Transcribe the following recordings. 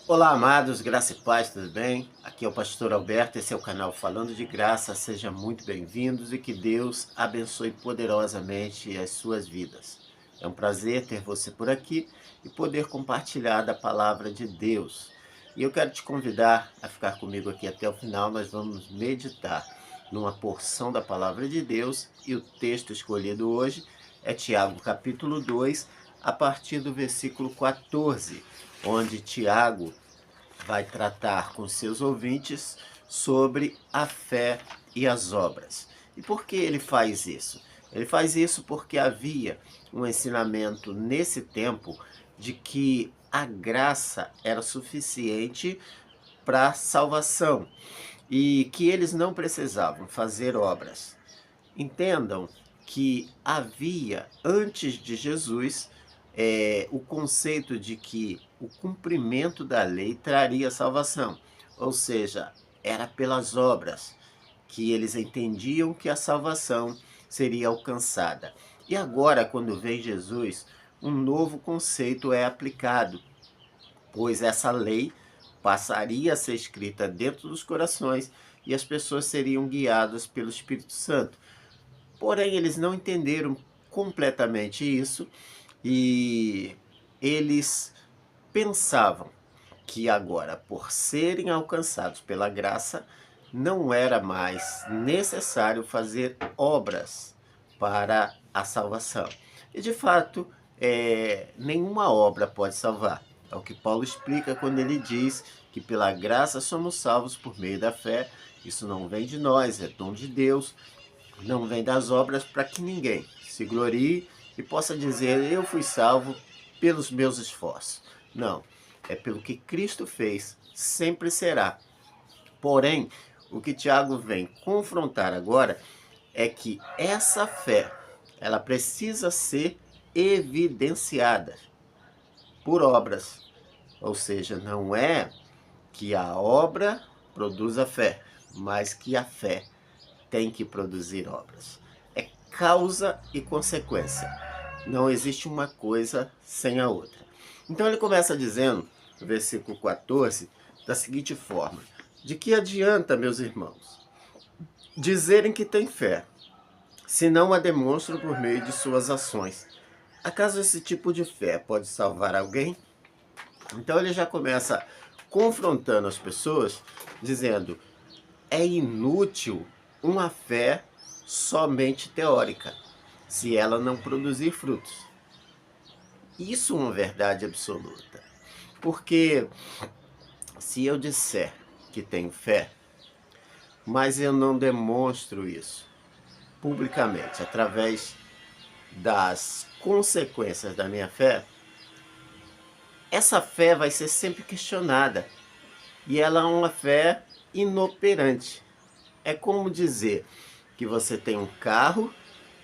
Olá, amados, graça e paz, tudo bem? Aqui é o pastor Alberto, esse é o canal Falando de Graça. Sejam muito bem-vindos e que Deus abençoe poderosamente as suas vidas. É um prazer ter você por aqui e poder compartilhar da palavra de Deus. E eu quero te convidar a ficar comigo aqui até o final. Nós vamos meditar numa porção da palavra de Deus e o texto escolhido hoje é Tiago capítulo 2, a partir do versículo 14, onde Tiago vai tratar com seus ouvintes sobre a fé e as obras. E por que ele faz isso? Ele faz isso porque havia um ensinamento nesse tempo de que a graça era suficiente para salvação e que eles não precisavam fazer obras. Entendam que havia, antes de Jesus, o conceito de que o cumprimento da lei traria salvação. Ou seja, era pelas obras que eles entendiam que a salvação seria alcançada. E agora, quando vem Jesus, um novo conceito é aplicado, pois essa lei passaria a ser escrita dentro dos corações e as pessoas seriam guiadas pelo Espírito Santo. Porém, eles não entenderam completamente isso e eles pensavam que agora, por serem alcançados pela graça, não era mais necessário fazer obras para a salvação. E de fato, nenhuma obra pode salvar. É o que Paulo explica quando ele diz que pela graça somos salvos por meio da fé. Isso não vem de nós, é dom de Deus. Não vem das obras para que ninguém se glorie e possa dizer, eu fui salvo pelos meus esforços. Não, é pelo que Cristo fez, sempre será. Porém, o que Tiago vem confrontar agora é que essa fé, ela precisa ser evidenciada por obras. Ou seja, não é que a obra produz a fé, mas que a fé tem que produzir obras. É causa e consequência. Não existe uma coisa sem a outra. Então ele começa dizendo, no versículo 14, da seguinte forma: de que adianta, meus irmãos, dizerem que têm fé, se não a demonstram por meio de suas ações? Acaso esse tipo de fé pode salvar alguém? Então ele já começa confrontando as pessoas, dizendo, é inútil uma fé somente teórica, se ela não produzir frutos. Isso é uma verdade absoluta. Porque se eu disser que tenho fé, mas eu não demonstro isso publicamente, através das consequências da minha fé, essa fé vai ser sempre questionada. E ela é uma fé inoperante. É como dizer que você tem um carro,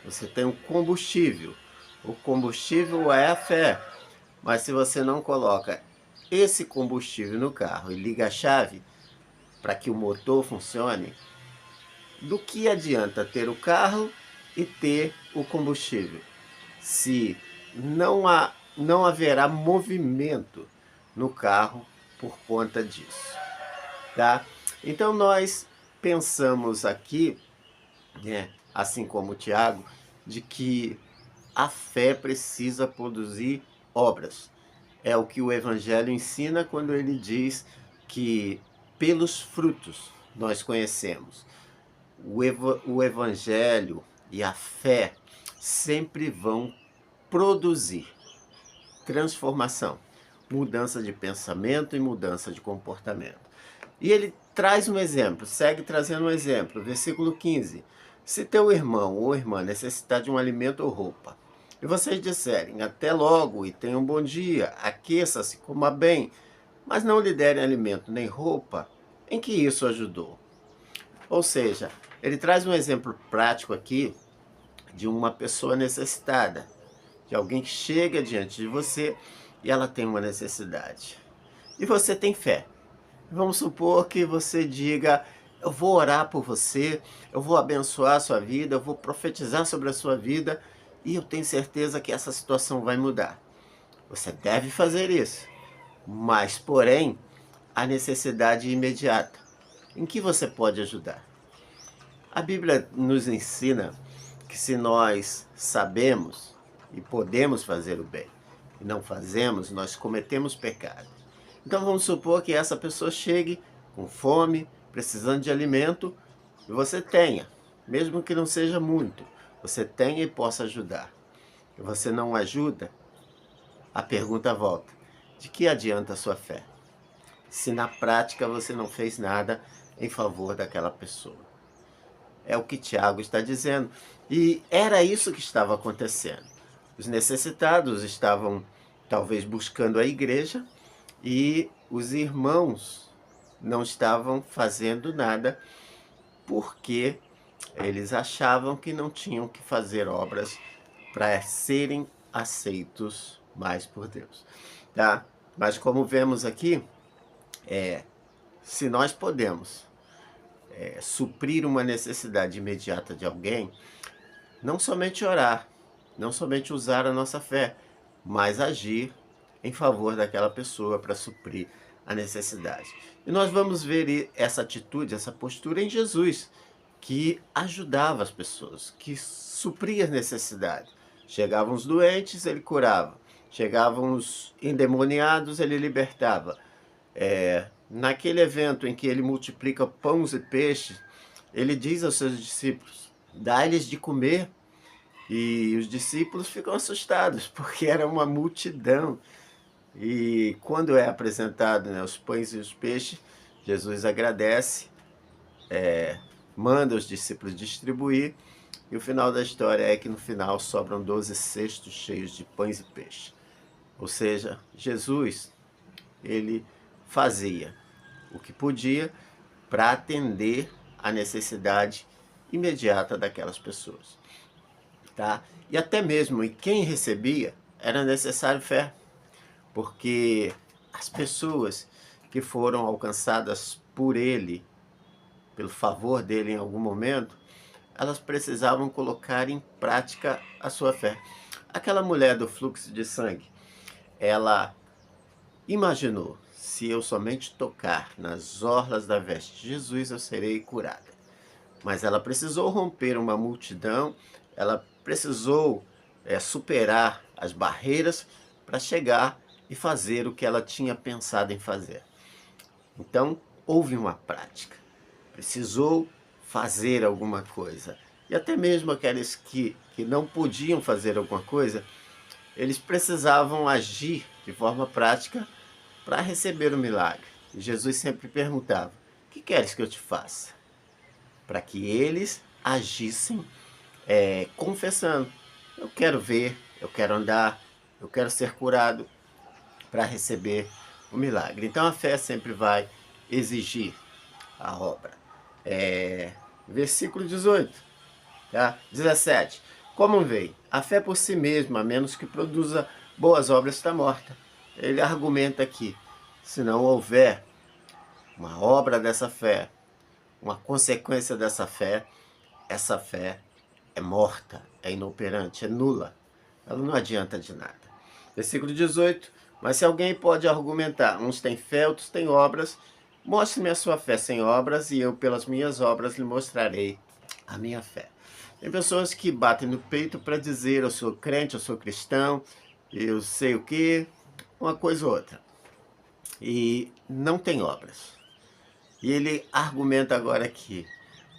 você tem um combustível. O combustível é a fé. Mas se você não coloca esse combustível no carro e liga a chave para que o motor funcione, do que adianta ter o carro e ter o combustível, se não haverá movimento no carro por conta disso, tá? Então nós pensamos aqui, né, assim como o Tiago, de que a fé precisa produzir obras. É o que o Evangelho ensina quando ele diz que pelos frutos nós conhecemos. O Evangelho e a fé sempre vão produzir transformação, mudança de pensamento e mudança de comportamento. E ele traz um exemplo, segue trazendo um exemplo, versículo 15. Se teu irmão ou irmã necessitar de um alimento ou roupa, e vocês disserem, até logo e tenha um bom dia, aqueça-se, coma bem, mas não lhe derem alimento nem roupa, em que isso ajudou? Ou seja, ele traz um exemplo prático aqui de uma pessoa necessitada, de alguém que chega diante de você e ela tem uma necessidade. E você tem fé. Vamos supor que você diga, eu vou orar por você, eu vou abençoar a sua vida, eu vou profetizar sobre a sua vida e eu tenho certeza que essa situação vai mudar. Você deve fazer isso. Mas, porém, a necessidade imediata. Em que você pode ajudar? A Bíblia nos ensina que se nós sabemos e podemos fazer o bem e não fazemos, nós cometemos pecado. Então vamos supor que essa pessoa chegue com fome, precisando de alimento, e você tenha, mesmo que não seja muito, você tenha e possa ajudar. E você não ajuda, a pergunta volta: de que adianta a sua fé, se na prática você não fez nada em favor daquela pessoa? É o que Tiago está dizendo. E era isso que estava acontecendo. Os necessitados estavam talvez buscando a igreja e os irmãos não estavam fazendo nada porque eles achavam que não tinham que fazer obras para serem aceitos mais por Deus, tá? Mas como vemos aqui, se nós podemos suprir uma necessidade imediata de alguém, não somente orar, não somente usar a nossa fé, mas agir em favor daquela pessoa para suprir a necessidade. E nós vamos ver essa atitude, essa postura em Jesus, que ajudava as pessoas, que supria as necessidades. Chegavam os doentes, ele curava. Chegavam os endemoniados, ele libertava. Naquele evento em que ele multiplica pães e peixes, ele diz aos seus discípulos: dá-lhes de comer. E os discípulos ficam assustados, porque era uma multidão. E quando é apresentado, né, os pães e os peixes, Jesus agradece, manda os discípulos distribuir, e o final da história é que no final sobram 12 cestos cheios de pães e peixes. Ou seja, Jesus, ele fazia o que podia para atender a necessidade imediata daquelas pessoas. Tá? E até mesmo em quem recebia era necessário fé, porque as pessoas que foram alcançadas por ele, pelo favor dele em algum momento, elas precisavam colocar em prática a sua fé. Aquela mulher do fluxo de sangue, ela imaginou: se eu somente tocar nas orlas da veste de Jesus, eu serei curada. Mas ela precisou romper uma multidão, ela precisou superar as barreiras para chegar e fazer o que ela tinha pensado em fazer. Então, houve uma prática. Precisou fazer alguma coisa. E até mesmo aqueles que não podiam fazer alguma coisa, eles precisavam agir de forma prática para receber o milagre. E Jesus sempre perguntava: o que queres que eu te faça? Para que eles agissem confessando: eu quero ver, eu quero andar, eu quero ser curado, para receber o milagre. Então a fé sempre vai exigir a obra. Versículo 18, tá? 17. Como veio? A fé por si mesma, a menos que produza boas obras, está morta. Ele argumenta aqui: se não houver uma obra dessa fé, uma consequência dessa fé, essa fé é morta, é inoperante, é nula. Ela não adianta de nada. Versículo 18. Mas se alguém pode argumentar: uns têm fé, outros têm obras, mostre-me a sua fé sem obras, e eu pelas minhas obras lhe mostrarei a minha fé. Tem pessoas que batem no peito para dizer: eu sou crente, eu sou cristão, eu sei o que, uma coisa ou outra, e não tem obras. E ele argumenta agora aqui: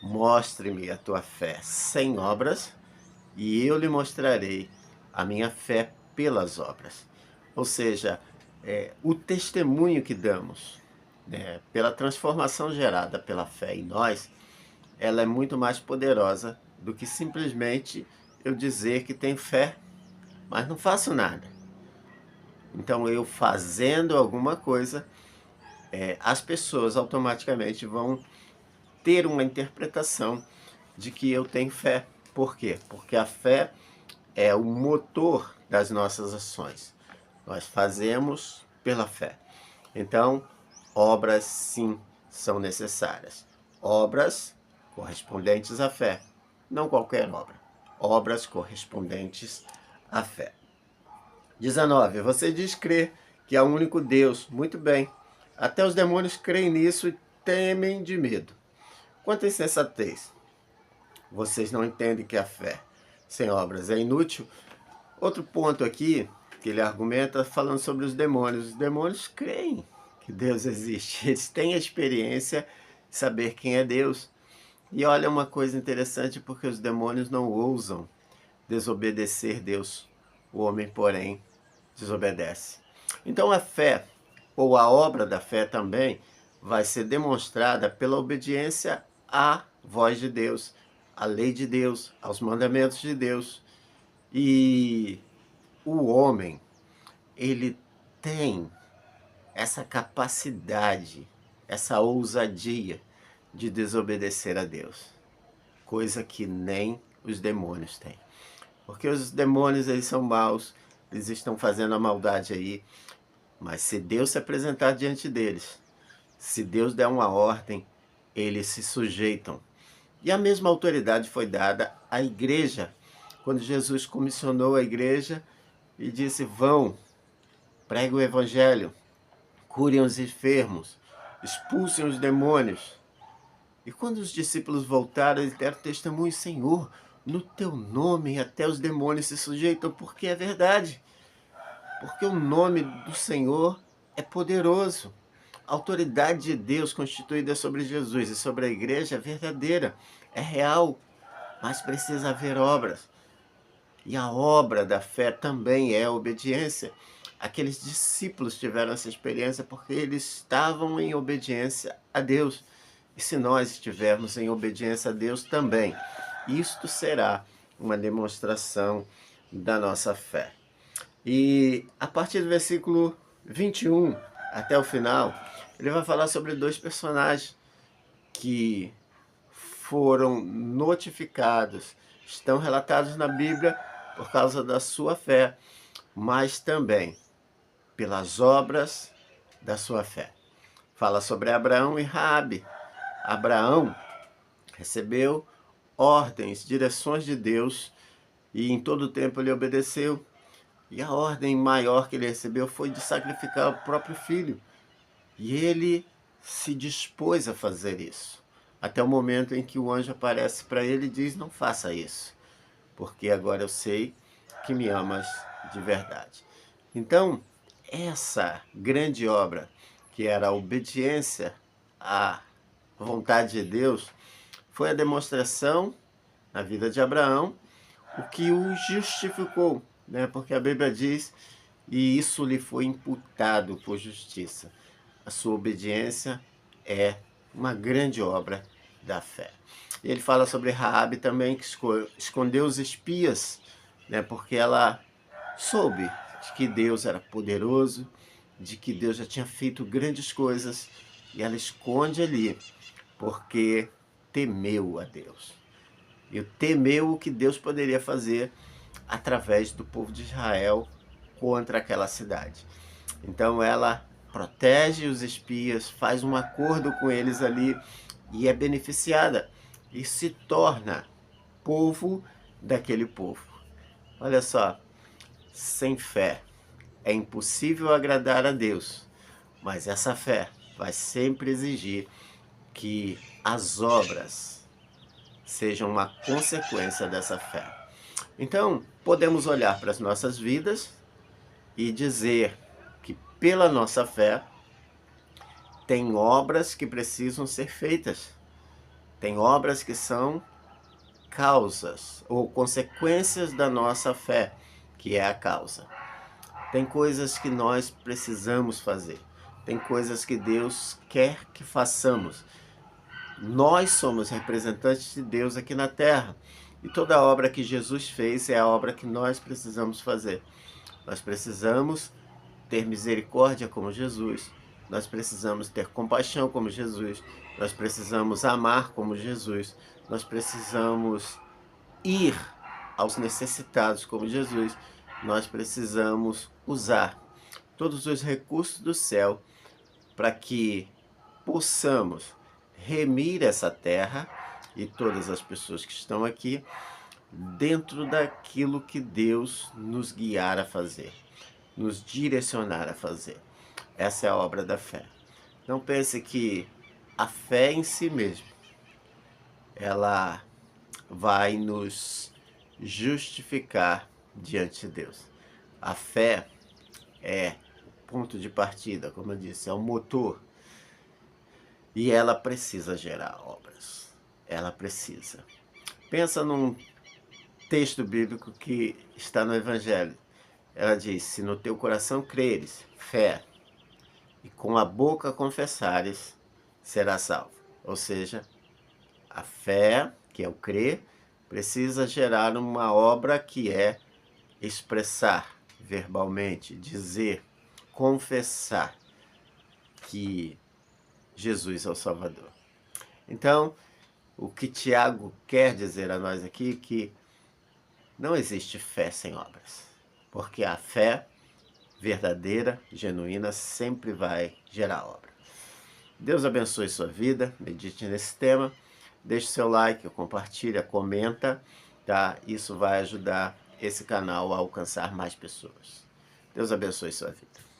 mostre-me a tua fé sem obras, e eu lhe mostrarei a minha fé pelas obras. Ou seja, o testemunho que damos, pela transformação gerada pela fé em nós, ela é muito mais poderosa do que simplesmente eu dizer que tenho fé, mas não faço nada. Então, eu fazendo alguma coisa, as pessoas automaticamente vão ter uma interpretação de que eu tenho fé. Por quê? Porque a fé é o motor das nossas ações. Nós fazemos pela fé. Então, obras sim são necessárias. Obras correspondentes à fé. Não qualquer obra. Obras correspondentes à fé. 19. Você diz crer que há um único Deus. Muito bem. Até os demônios creem nisso e temem de medo. Quanto à insensatez, vocês não entendem que a fé sem obras é inútil. Outro ponto aqui que ele argumenta falando sobre os demônios. Os demônios creem que Deus existe. Eles têm a experiência de saber quem é Deus. E olha uma coisa interessante, porque os demônios não ousam desobedecer Deus. O homem, porém, desobedece. Então a fé, ou a obra da fé também, vai ser demonstrada pela obediência à voz de Deus, à lei de Deus, aos mandamentos de Deus. E o homem, ele tem essa capacidade, essa ousadia de desobedecer a Deus, coisa que nem os demônios têm. Porque os demônios, eles são maus, eles estão fazendo a maldade aí, mas se Deus se apresentar diante deles, se Deus der uma ordem, eles se sujeitam. E a mesma autoridade foi dada à igreja, quando Jesus comissionou a igreja e disse: vão, preguem o evangelho, curem os enfermos, expulsem os demônios. E quando os discípulos voltaram, eles deram testemunho: Senhor, no teu nome até os demônios se sujeitam, porque é verdade. Porque o nome do Senhor é poderoso. A autoridade de Deus constituída sobre Jesus e sobre a igreja é verdadeira, é real, mas precisa haver obras. E a obra da fé também é a obediência. Aqueles discípulos tiveram essa experiência porque eles estavam em obediência a Deus. E se nós estivermos em obediência a Deus também, isto será uma demonstração da nossa fé. E a partir do versículo 21 até o final, ele vai falar sobre dois personagens que foram notificados, estão relatados na Bíblia por causa da sua fé, mas também pelas obras da sua fé. Fala sobre Abraão e Raabe. Abraão recebeu ordens, direções de Deus, e em todo o tempo ele obedeceu. E a ordem maior que ele recebeu foi de sacrificar o próprio filho. E ele se dispôs a fazer isso. Até o momento em que o anjo aparece para ele e diz: não faça isso, porque agora eu sei que me amas de verdade. Então, essa grande obra, que era a obediência à vontade de Deus, foi a demonstração na vida de Abraão, o que o justificou, né? Porque a Bíblia diz: e isso lhe foi imputado por justiça. A sua obediência é uma grande obra da fé. E ele fala sobre Raabe também, que escondeu os espias, né? Porque ela soube de que Deus era poderoso, de que Deus já tinha feito grandes coisas, e ela esconde ali, porque temeu a Deus. E temeu o que Deus poderia fazer através do povo de Israel contra aquela cidade. Então ela protege os espias, faz um acordo com eles ali e é beneficiada e se torna povo daquele povo. Olha só, sem fé é impossível agradar a Deus, mas essa fé vai sempre exigir que as obras sejam uma consequência dessa fé. Então, podemos olhar para as nossas vidas e dizer que pela nossa fé tem obras que precisam ser feitas. Tem obras que são causas ou consequências da nossa fé, que é a causa. Tem coisas que nós precisamos fazer. Tem coisas que Deus quer que façamos. Nós somos representantes de Deus aqui na terra. E toda a obra que Jesus fez é a obra que nós precisamos fazer. Nós precisamos ter misericórdia como Jesus. Nós precisamos ter compaixão como Jesus. Nós precisamos amar como Jesus. Nós precisamos ir aos necessitados como Jesus. Nós precisamos usar todos os recursos do céu para que possamos remir essa terra e todas as pessoas que estão aqui dentro daquilo que Deus nos guiar a fazer, nos direcionar a fazer. Essa é a obra da fé. Não pense que a fé em si mesma, ela vai nos justificar diante de Deus. A fé é o ponto de partida, como eu disse, é o motor. E ela precisa gerar obras. Ela precisa. Pensa num texto bíblico que está no Evangelho. Ela diz: se no teu coração creres, fé, e com a boca confessares, serás salvo. Ou seja, a fé, que é o crer, precisa gerar uma obra que é expressar verbalmente, dizer, confessar que Jesus é o Salvador. Então, o que Tiago quer dizer a nós aqui é que não existe fé sem obras, porque a fé verdadeira, genuína, sempre vai gerar obra. Deus abençoe sua vida, medite nesse tema, deixe seu like, compartilha, comenta, tá? Isso vai ajudar esse canal a alcançar mais pessoas. Deus abençoe sua vida.